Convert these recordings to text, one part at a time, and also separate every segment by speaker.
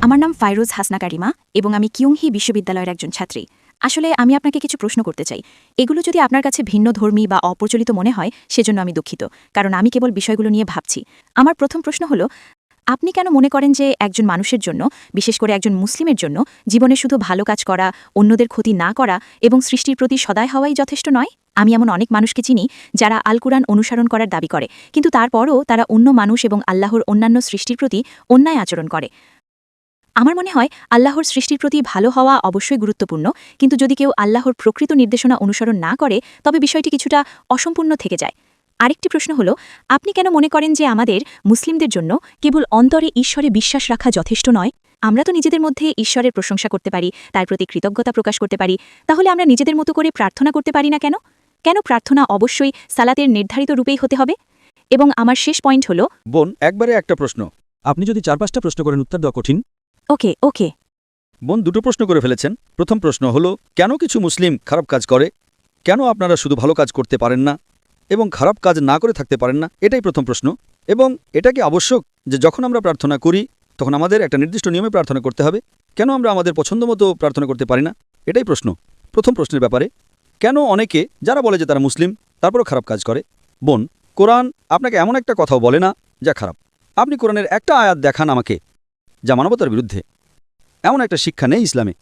Speaker 1: আমার নাম ফাইরুজ হাসনা কারিমা এবং আমি কিয়ংহি বিশ্ববিদ্যালয়ের একজন ছাত্রী। আসলে আমি আপনাকে কিছু প্রশ্ন করতে চাই। এগুলো যদি আপনার কাছে ভিন্ন ধর্মী বা অপ্রচলিত মনে হয় সেজন্য আমি দুঃখিত, কারণ আমি কেবল বিষয়গুলো নিয়ে ভাবছি। আমার প্রথম প্রশ্ন হলো, আপনি কেন মনে করেন যে একজন মানুষের জন্য, বিশেষ করে একজন মুসলিমের জন্য, জীবনে শুধু ভালো কাজ করা, অন্যদের ক্ষতি না করা এবং সৃষ্টির প্রতি সদয় হওয়াই যথেষ্ট নয়? আমি এমন অনেক মানুষকে চিনি যারা আল কুরআন অনুসরণ করার দাবি করে, কিন্তু তারপরও তারা অন্য মানুষ এবং আল্লাহর অন্যান্য সৃষ্টির প্রতি অন্যায় আচরণ করে। আমার মনে হয় আল্লাহর সৃষ্টির প্রতি ভালো হওয়া অবশ্যই গুরুত্বপূর্ণ, কিন্তু যদি কেউ আল্লাহর প্রকৃত নির্দেশনা অনুসরণ না করে তবে বিষয়টি কিছুটা অসম্পূর্ণ থেকে যায়। আরেকটি প্রশ্ন হলো, আপনি কেন মনে করেন যে আমাদের মুসলিমদের জন্য কেবল অন্তরে ঈশ্বরে বিশ্বাস রাখা যথেষ্ট নয়? আমরা তো নিজেদের মধ্যে ঈশ্বরের প্রশংসা করতে পারি, তার প্রতি কৃতজ্ঞতা প্রকাশ করতে পারি, তাহলে আমরা নিজেদের মতো করে প্রার্থনা করতে পারি না কেন? কেন প্রার্থনা অবশ্যই সালাতের নির্ধারিত রূপেই হতে হবে? এবং আমার শেষ পয়েন্ট হলো,
Speaker 2: বোন, একবারে একটা প্রশ্ন। আপনি যদি 4-5টা প্রশ্ন করেন উত্তর দেওয়া কঠিন।
Speaker 1: ওকে ওকে
Speaker 2: বোন, 2টো প্রশ্ন করে ফেলেছেন। প্রথম প্রশ্ন হলো, কেন কিছু মুসলিম খারাপ কাজ করে? কেন আপনারা শুধু ভালো কাজ করতে পারেন না এবং খারাপ কাজ না করে থাকতে পারেন না? এটাই প্রথম প্রশ্ন। এবং এটা কি আবশ্যক যে যখন আমরা প্রার্থনা করি তখন আমাদের একটা নির্দিষ্ট নিয়মে প্রার্থনা করতে হবে? কেন আমরা আমাদের পছন্দ মতো প্রার্থনা করতে পারি না? এটাই প্রশ্ন। প্রথম প্রশ্নের ব্যাপারে কেন অনেকে যারা বলে যে তারা মুসলিম তারপরও খারাপ কাজ করে? বোন, কোরআন আপনাকে এমন একটা কথাও বলে না যা খারাপ। আপনি কোরআনের একটা আয়াত দেখান আমাকে যা মানবতার বিরুদ্ধে। এমন একটা শিক্ষা নেই ইসলামে।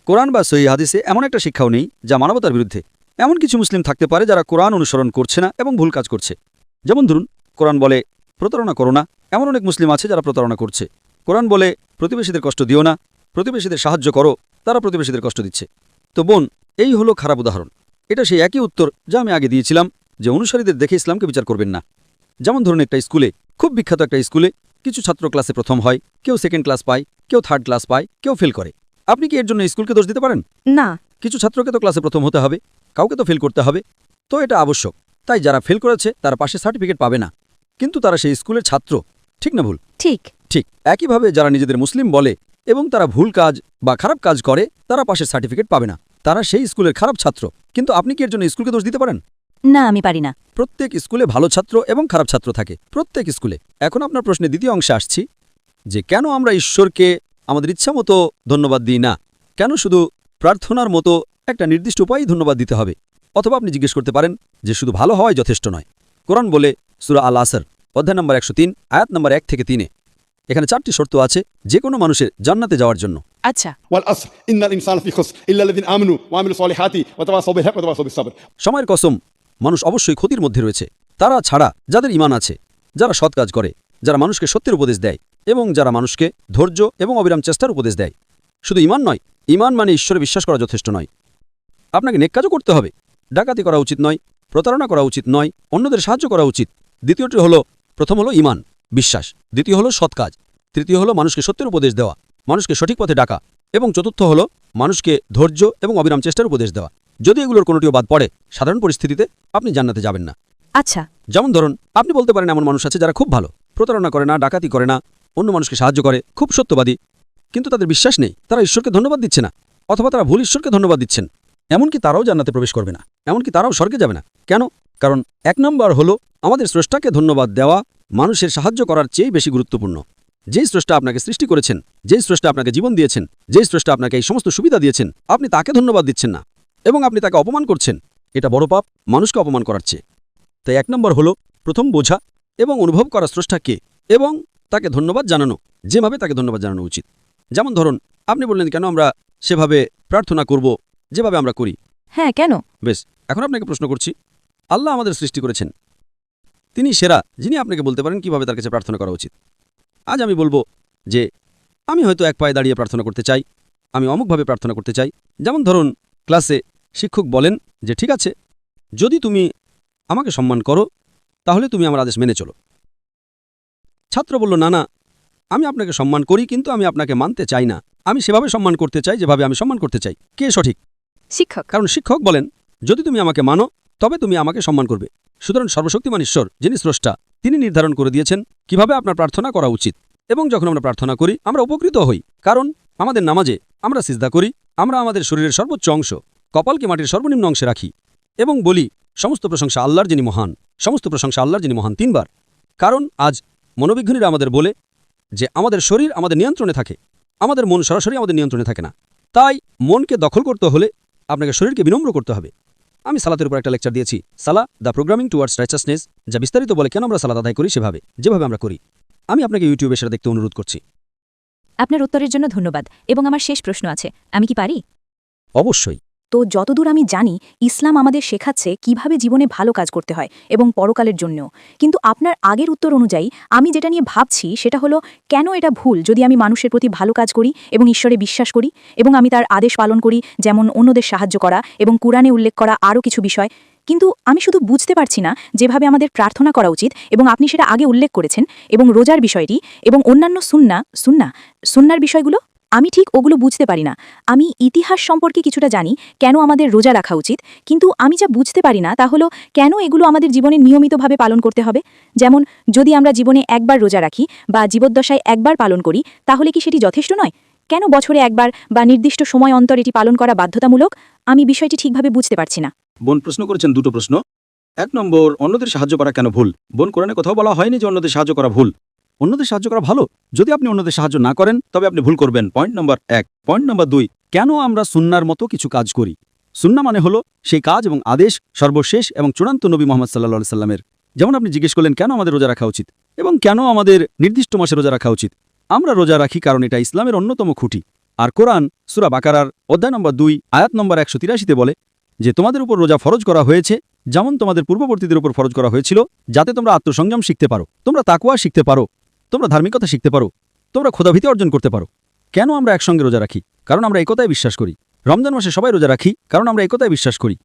Speaker 2: কোরআন বা সহিহ হাদিসে এমন একটা শিক্ষাও নেই যা মানবতার বিরুদ্ধে। এমন কিছু মুসলিম থাকতে পারে যারা কোরআন অনুসরণ করছে না এবং ভুল কাজ করছে। যেমন ধরুন, কোরআন বলে প্রতারণা করো না, এমন অনেক মুসলিম আছে যারা প্রতারণা করছে। কোরআন বলে প্রতিবেশীদের কষ্ট দিও না, প্রতিবেশীদের সাহায্য করো, তারা প্রতিবেশীদের কষ্ট দিচ্ছে। তো বোন, এই হলো খারাপ উদাহরণ। এটা সেই একই উত্তর যা আমি আগে দিয়েছিলাম, যে অনুসারীদের দেখে ইসলামকে বিচার করবেন না। যেমন ধরুন, একটা স্কুলে, খুব বিখ্যাত একটা স্কুলে কিছু ছাত্র ক্লাসে প্রথম হয়, কেউ সেকেন্ড ক্লাস পায়, কেউ থার্ড ক্লাস পায়, কেউ ফেল করে। আপনি কি এর জন্য স্কুলকে দোষ দিতে পারেন?
Speaker 1: না।
Speaker 2: কিছু ছাত্রকে তো ক্লাসে প্রথম হতে হবে, কাউকে তো ফেল করতে হবে। তো এটা আবশ্যক। তাই যারা ফেল করেছে তার পাশে সার্টিফিকেট পাবে না, কিন্তু তারা সেই স্কুলের ছাত্র। ঠিক না ভুল?
Speaker 1: ঠিক।
Speaker 2: ঠিক একইভাবে যারা নিজেদের মুসলিম বলে এবং তারা ভুল কাজ বা খারাপ কাজ করে তারা পাশে সার্টিফিকেট পাবে না, তারা সেই স্কুলের খারাপ ছাত্র। কিন্তু আপনি কি এর জন্য স্কুলকে দোষ দিতে পারেন?
Speaker 1: না, আমি পারি না।
Speaker 2: প্রত্যেক স্কুলে ভালো ছাত্র এবং খারাপ ছাত্র থাকে, প্রত্যেক স্কুলে। এখন আপনার প্রশ্নের দ্বিতীয় অংশে আসছি, যে কেন আমরা ঈশ্বরকে আমাদের ইচ্ছা মতো ধন্যবাদ দিই না? কেন শুধু প্রার্থনার মতো একটা নির্দিষ্ট উপায়েই ধন্যবাদ দিতে হবে? অথবা আপনি জিজ্ঞেস করতে পারেন যে শুধু ভালো হওয়াই যথেষ্ট নয়। কোরআন বলে সূরা আল আসর অধ্যায় নম্বর 103 আয়াত নম্বর 1 থেকে 3, এখানে 4টি শর্ত আছে যে কোনো মানুষের জান্নাতে যাওয়ার জন্য।
Speaker 1: আচ্ছা।
Speaker 3: والعصر إن الإنسان في خسر إلا الذين آمنوا وعملوا الصالحات وتواصوا بالحق وتواصوا بالصبر।
Speaker 2: সময়ের কসম, মানুষ অবশ্যই ক্ষতির মধ্যে রয়েছে, তারা ছাড়া যাদের ঈমান আছে, যারা সৎ কাজ করে, যারা মানুষকে সত্যের উপদেশ দেয় এবং যারা মানুষকে ধৈর্য এবং অবিরাম চেষ্টার উপদেশ দেয়। শুধু ঈমান নয়, ঈমান মানে ঈশ্বরে বিশ্বাস করা যথেষ্ট নয়। আপনাকে নেক কাজও করতে হবে। ডাকাতি করা উচিত নয়, প্রতারণা করা উচিত নয়, অন্যদের সাহায্য করা উচিত। দ্বিতীয়টি হলো, প্রথম হলো ঈমান, বিশ্বাস। দ্বিতীয় হলো সৎ কাজ। তৃতীয় হলো মানুষকে সত্যের উপদেশ দেওয়া, মানুষকে সঠিক পথে ডাকা। এবং চতুর্থ হলো মানুষকে ধৈর্য এবং অবিরাম চেষ্টার উপদেশ দেওয়া। যদি এগুলোর কোনোটিও বাদ পড়ে, সাধারণ পরিস্থিতিতে আপনি জান্নাতে যাবেন না।
Speaker 1: আচ্ছা।
Speaker 2: যেমন ধরুন, আপনি বলতে পারেন এমন মানুষ আছে যারা খুব ভালো, প্রতারণা করে না, ডাকাতি করে না, অন্য মানুষকে সাহায্য করে, খুব সত্যবাদী, কিন্তু তাদের বিশ্বাস নেই, তারা ঈশ্বরকে ধন্যবাদ দিচ্ছে না, অথবা তারা ভুল ঈশ্বরকে ধন্যবাদ দিচ্ছেন। এমনকি তারাও জান্নাতে প্রবেশ করবে না, এমনকি তারাও স্বর্গে যাবে না। কেন? কারণ 1 নম্বর হলো আমাদের স্রষ্টাকে ধন্যবাদ দেওয়া মানুষের সাহায্য করার চেয়ে বেশি গুরুত্বপূর্ণ। যেই স্রষ্টা আপনাকে সৃষ্টি করেছেন, যেই স্রষ্টা আপনাকে জীবন দিয়েছেন, যেই স্রষ্টা আপনাকে এই সমস্ত সুবিধা দিয়েছেন, আপনি তাকে ধন্যবাদ দিচ্ছেন না এবং আপনি তাকে অপমান করছেন। এটা বড় পাপ মানুষকে অপমান করার চেয়ে। তাই 1 নম্বর হলো প্রথম বোঝা এবং অনুভব করা স্রষ্টাকে এবং তাকে ধন্যবাদ জানানো, যেভাবে তাকে ধন্যবাদ জানানো উচিত। যেমন ধরুন, আপনি বললেন কেন আমরা সেভাবে প্রার্থনা করব যেভাবে আমরা করি।
Speaker 1: হ্যাঁ, কেন?
Speaker 2: বেশ, এখন আপনাকে প্রশ্ন করছি, আল্লাহ আমাদের সৃষ্টি করেছেন, তিনি সেরা, যিনি আপনাকে বলতে পারেন কিভাবে তার কাছে প্রার্থনা করা উচিত। আজ আমি বলবো যে আমি হয়তো এক পায়ে দাঁড়িয়ে প্রার্থনা করতে চাই, আমি অমুকভাবে প্রার্থনা করতে চাই। যেমন ধরুন, ক্লাসে শিক্ষক বলেন যে ঠিক আছে, যদি তুমি আমাকে সম্মান করো তাহলে তুমি আমার আদেশ মেনে চলো। ছাত্র বলল, না না, আমি আপনাকে সম্মান করি, কিন্তু আমি আপনাকে মানতে চাই না, আমি সেভাবে সম্মান করতে চাই যেভাবে আমি সম্মান করতে চাই। কে সঠিক?
Speaker 1: শিক্ষক।
Speaker 2: কারণ শিক্ষক বলেন যদি তুমি আমাকে মানো তবে তুমি আমাকে সম্মান করবে। সুতরাং সর্বশক্তিমান ঈশ্বর, যিনি স্রষ্টা, তিনি নির্ধারণ করে দিয়েছেন কিভাবে আপনার প্রার্থনা করা উচিত। এবং যখন আমরা প্রার্থনা করি আমরা উপকৃত হই, কারণ আমাদের নামাজে আমরা সিজদা করি, আমরা আমাদের শরীরের সর্বোচ্চ অংশ কপালকে মাটির সর্বনিম্ন অংশে রাখি এবং বলি সমস্ত প্রশংসা আল্লাহর যিনি মহান, সমস্ত প্রশংসা আল্লাহর যিনি মহান 3 বার। কারণ আজ মনোবিজ্ঞানীরা আমাদের বলে যে আমাদের শরীর আমাদের নিয়ন্ত্রণে থাকে,
Speaker 4: আমাদের মন সরাসরি আমাদের নিয়ন্ত্রণে থাকে না। তাই মনকে দখল করতে হলে আপনাকে শরীরকে বিনম্র করতে হবে। আমি সালাতের উপর একটা লেকচার দিয়েছি, সালা দ্য প্রোগ্রামিং টুয়ার্ডস রাইচাসনেস, যা বিস্তারিত বলে কেন আমরা সালাত আদায় করি যেভাবে আমরা করি। আমি আপনাকে ইউটিউবে সেটা দেখতে অনুরোধ করছি।
Speaker 1: আপনার উত্তরের জন্য ধন্যবাদ। এবং আমার শেষ প্রশ্ন আছে, আমি কি পারি?
Speaker 4: অবশ্যই।
Speaker 1: তো যতদূর আমি জানি, ইসলাম আমাদের শেখাচ্ছে কিভাবে জীবনে ভালো কাজ করতে হয় এবং পরকালের জন্যও। কিন্তু আপনার আগের উত্তর অনুযায়ী আমি যেটা নিয়ে ভাবছি সেটা হলো, কেন এটা ভুল যদি আমি মানুষের প্রতি ভালো কাজ করি এবং ঈশ্বরে বিশ্বাস করি এবং আমি তার আদেশ পালন করি, যেমন অন্যদের সাহায্য করা এবং কুরআনে উল্লেখ করা আরও কিছু বিষয়। কিন্তু আমি শুধু বুঝতে পারছি না যেভাবে আমাদের প্রার্থনা করা উচিত, এবং আপনি সেটা আগে উল্লেখ করেছেন, এবং রোজার বিষয়টি এবং অন্যান্য সুন্নার বিষয়গুলো আমি ঠিক ওগুলো বুঝতে পারি না। আমি ইতিহাস সম্পর্কে কিছুটা জানি, কেন আমাদের রোজা রাখা উচিত, কিন্তু আমি যা বুঝতে পারি না তা হলো কেন এগুলো আমাদের জীবনে নিয়মিতভাবে পালন করতে হবে। যেমন যদি আমরা জীবনে একবার রোজা রাখি বা জীবদ্দশায় একবার পালন করি, তাহলে কি সেটি যথেষ্ট নয়? কেন বছরে একবার বা নির্দিষ্ট সময় অন্তর এটি পালন করা বাধ্যতামূলক? আমি বিষয়টি ঠিকভাবে বুঝতে পারছি না।
Speaker 2: বোন প্রশ্ন করেছেন দুটো প্রশ্ন। 1 নম্বর, অন্যদের সাহায্য করা কেন ভুল? বোন, কোরআনে কোথাও বলা হয়নি যে অন্যদের সাহায্য করা ভুল। অন্যদের সাহায্য করা ভালো। যদি আপনি অন্যদের সাহায্য না করেন তবে আপনি ভুল করবেন। Point number 1। পয়েন্ট নম্বর 2, কেন আমরা সুন্নার মতো কিছু কাজ করি? সুন্না মানে হলো সেই কাজ এবং আদেশ সর্বশেষ এবং চূড়ান্ত নবী মুহাম্মদ সাল্লাল্লাহু আলাইহি সাল্লামের। যেমন আপনি জিজ্ঞেস করলেন কেন আমাদের রোজা রাখা উচিত এবং কেন আমাদের নির্দিষ্ট মাসে রোজা রাখা উচিত। আমরা রোজা রাখি কারণ এটা ইসলামের অন্যতম খুঁটি। আর কোরআন সূরা বাকারার অধ্যায় নম্বর 2 আয়াত নম্বর 183-তে বলে যে তোমাদের উপর রোজা ফরজ করা হয়েছে যেমন তোমাদের পূর্ববর্তীদের উপর ফরজ করা হয়েছিল, যাতে তোমরা আত্মসংযম শিখতে পারো, তোমরা তাকওয়া শিখতে পারো, তোমরা ধার্মিকতা শিখতে পারো, তোমরা খোদাভীতি অর্জন করতে পারো। কেন আমরা একসঙ্গে রোজা রাখি? কারণ আমরা একতায় বিশ্বাস করি। রমজান মাসে সবাই রোজা রাখি কারণ আমরা একতায় বিশ্বাস করি।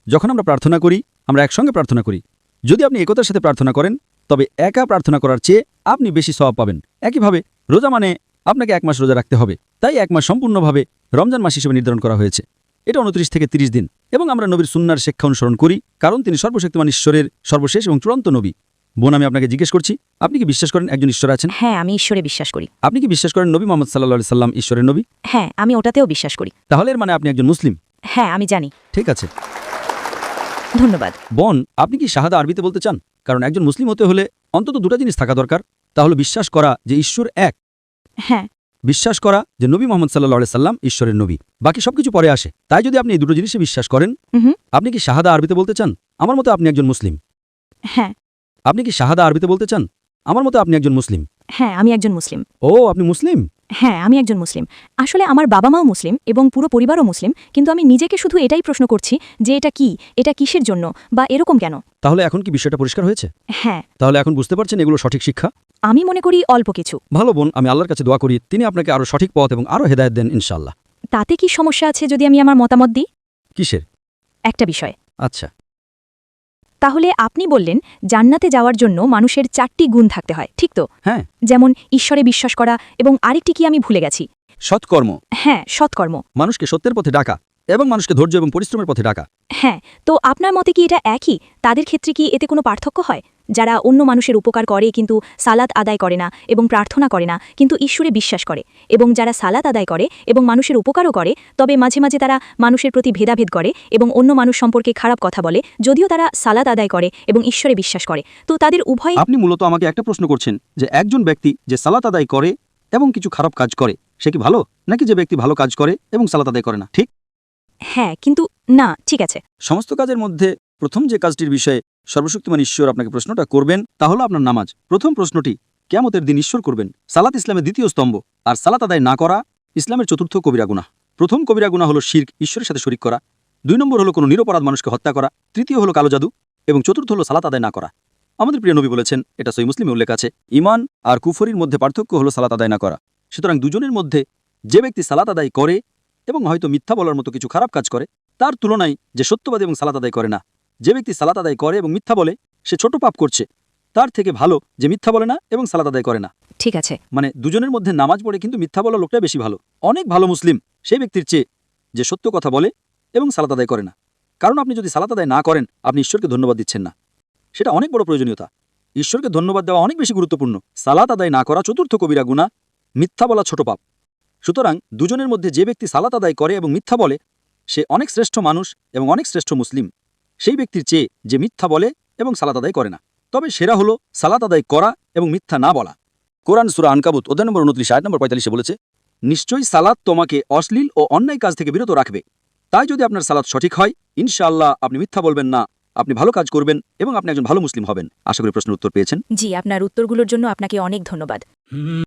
Speaker 2: যখন আমরা প্রার্থনা করি আমরা একসঙ্গে প্রার্থনা করি। যদি আপনি একতার সাথে প্রার্থনা করেন তবে একা প্রার্থনা করার চেয়ে আপনি বেশি সওয়াব পাবেন। একইভাবে রোজা মানে আপনাকে 1 মাস রোজা রাখতে হবে, তাই 1 মাস সম্পূর্ণভাবে রমজান মাস হিসেবে নির্ধারণ করা হয়েছে। এটা 29 থেকে 30 দিন এবং আমরা নবীর সুন্নার শিক্ষা অনুসরণ করি কারণ তিনি সর্বশক্তিমান ঈশ্বরের সর্বশেষ এবং চূড়ান্ত নবী। বোন, আমি আপনাকে জিজ্ঞেস করছি, আপনি কি বিশ্বাস করেন একজন ঈশ্বর আছেন?
Speaker 1: হ্যাঁ, আমি ঈশ্বরে বিশ্বাস করি।
Speaker 2: আপনি কি বিশ্বাস করেন নবী মুহাম্মদ সাল্লাল্লাহু আলাইহি সাল্লাম ঈশ্বরের নবী?
Speaker 1: হ্যাঁ, আমি ওটাতেও বিশ্বাস করি।
Speaker 2: তাহলে এর মানে আপনি একজন মুসলিম।
Speaker 1: হ্যাঁ, আমি জানি।
Speaker 2: ঠিক আছে।
Speaker 1: ধন্যবাদ।
Speaker 2: বোন, আপনি কি শাহাদা আরবিতে বলতে চান? কারণ একজন মুসলিম হতে হলে অন্তত 2টা জিনিস থাকা দরকার। তাহলে বিশ্বাস করা যে ঈশ্বর এক,
Speaker 1: হ্যাঁ।
Speaker 2: বিশ্বাস করা যে নবী মুহাম্মদ সাল্লাল্লাহু আলাইহি সাল্লাম ঈশ্বরের নবী। বাকি সবকিছু পরে আসে। তাই যদি আপনি এই 2টো জিনিসে বিশ্বাস করেন, আপনি কি শাহাদা আরবিতে বলতে চান? আমার মতে আপনি একজন মুসলিম।
Speaker 1: হ্যাঁ।
Speaker 2: আপনি কি শাহাদা আরবিতে বলতে চান? আমার মতে আপনি একজন মুসলিম।
Speaker 1: হ্যাঁ, আমি একজন মুসলিম।
Speaker 2: ও, আপনি মুসলিম?
Speaker 1: হ্যাঁ, আমি একজন মুসলিম। আসলে আমার বাবা মাও মুসলিম এবং পুরো পরিবারও মুসলিম, কিন্তু আমি নিজেকে শুধু এটাই প্রশ্ন করছি যে এটা কি, এটা কিসের জন্য বা এরকম কেন।
Speaker 2: তাহলে এখন কি বিষয়টা পরিষ্কার হয়েছে?
Speaker 1: হ্যাঁ।
Speaker 2: তাহলে এখন বুঝতে পারছেন এগুলো সঠিক শিক্ষা?
Speaker 1: আমি মনে করি অল্প কিছু।
Speaker 2: ভালো বোন, আমি আল্লাহর কাছে দোয়া করি তিনি আপনাকে আরো সঠিক পথ এবং আরো হেদায়েত দেন ইনশাআল্লাহ।
Speaker 1: তাতে কি সমস্যা আছে যদি আমি আমার মতামত দিই?
Speaker 2: কিসের?
Speaker 1: একটা বিষয়।
Speaker 2: আচ্ছা।
Speaker 1: তাহলে আপনি বললেন জান্নাতে যাওয়ার জন্য মানুষের 4টি গুণ থাকতে হয়, ঠিক তো?
Speaker 2: হ্যাঁ।
Speaker 1: যেমন ঈশ্বরে বিশ্বাস করা এবং আরেকটি কি আমি ভুলে গেছি?
Speaker 2: সৎকর্ম।
Speaker 1: হ্যাঁ, সৎকর্ম।
Speaker 2: মানুষকে সত্যের পথে ডাকা এবং মানুষকে ধৈর্য এবং পরিশ্রমের পথে ডাকা।
Speaker 1: হ্যাঁ, তো আপনার মতে কি এটা একই? তাদের ক্ষেত্রে কি এতে কোনো পার্থক্য হয়? যারা অন্য মানুষের উপকার করে কিন্তু সালাত আদায় করে না এবং প্রার্থনা করে না কিন্তু ঈশ্বরে বিশ্বাস করে, এবং যারা সালাত আদায় করে এবং মানুষের উপকারও করে তবে মাঝে মাঝে তারা মানুষের প্রতি ভেদাভেদ করে এবং অন্য মানুষ সম্পর্কে খারাপ কথা বলে, যদিও তারা সালাত আদায় করে এবং ঈশ্বরে বিশ্বাস করে, তো তাদের উভয়।
Speaker 2: আপনি মূলত আমাকে একটা প্রশ্ন করছেন যে একজন ব্যক্তি যে সালাত আদায় করে এবং কিছু খারাপ কাজ করে সে কি ভালো, নাকি যে ব্যক্তি ভালো কাজ করে এবং সালাত আদায় করে না? ঠিক?
Speaker 1: হ্যাঁ, কিন্তু না, ঠিক আছে।
Speaker 2: সমস্ত কাজের মধ্যে প্রথম যে কাজটির বিষয়ে সর্বশক্তিমান ঈশ্বর আপনাকে প্রশ্নটা করবেন তা হলো আপনার নামাজ। প্রথম প্রশ্নটি কিয়ামতের দিন ঈশ্বর করবেন। সালাত ইসলামের দ্বিতীয় স্তম্ভ, আর সালাত আদায় না করা ইসলামের চতুর্থ কবিরা গুনাহ। প্রথম কবিরা গুনাহ হলো শিরক, ঈশ্বরের সাথে শরিক করা। 2 নম্বর হলো কোনো নিরপরাধ মানুষকে হত্যা করা। তৃতীয় হলো কালো জাদু এবং চতুর্থ হলো সালাত আদায় না করা। আমাদের প্রিয় নবী বলেছেন, এটা সহিহ মুসলিমে উল্লেখ আছে, ঈমান আর কুফরির মধ্যে পার্থক্য হলো সালাত আদায় না করা। সুতরাং দুজনের মধ্যে যে ব্যক্তি সালাত আদায় করে এবং হয়তো মিথ্যা বলার মতো কিছু খারাপ কাজ করে তার তুলনায় যে সত্যবাদী এবং সালাত আদায় করে না, যে ব্যক্তি সালাত আদায় করে এবং মিথ্যা বলে সে ছোট পাপ করছে, তার থেকে ভালো যে মিথ্যা বলে না এবং সালাত আদায় করে না।
Speaker 1: ঠিক আছে।
Speaker 2: মানে দুজনের মধ্যে নামাজ পড়ে কিন্তু মিথ্যা বলা লোকটা বেশি ভালো, অনেক ভালো মুসলিম সেই ব্যক্তির চেয়ে যে সত্য কথা বলে এবং সালাত আদায় করে না। কারণ আপনি যদি সালাত আদায় না করেন আপনি ঈশ্বরকে ধন্যবাদ দিচ্ছেন না, সেটা অনেক বড় প্রয়োজনীয়তা। ঈশ্বরকে ধন্যবাদ দেওয়া অনেক বেশি গুরুত্বপূর্ণ। সালাত আদায় না করা চতুর্থ কবিরা গুনাহ, মিথ্যা বলা ছোট পাপ। সুতরাং দুজনের মধ্যে যে ব্যক্তি সালাত আদায় করে এবং মিথ্যা বলে সে অনেক শ্রেষ্ঠ মানুষ এবং অনেক শ্রেষ্ঠ মুসলিম সেই ব্যক্তির চেয়ে যে মিথ্যা বলে এবং সালাত আদায় করে না। তবে সেরা হলো সালাত আদায় করা এবং মিথ্যা না বলা। কোরআন সূরা আনকাবুত অধ্যায় নম্বর 29 আয়াত নম্বর 45 বলেছে,
Speaker 4: নিশ্চয়ই সালাত তোমাকে অশ্লীল ও অন্যায় কাজ থেকে বিরত রাখবে। তাই যদি আপনার সালাত সঠিক হয়, ইনশাআল্লাহ আপনি মিথ্যা বলবেন না, আপনি ভালো কাজ করবেন এবং আপনি একজন ভালো মুসলিম হবেন। আশা করি প্রশ্নের উত্তর পেয়েছেন।
Speaker 1: জি, আপনার উত্তরগুলোর জন্য আপনাকে অনেক ধন্যবাদ।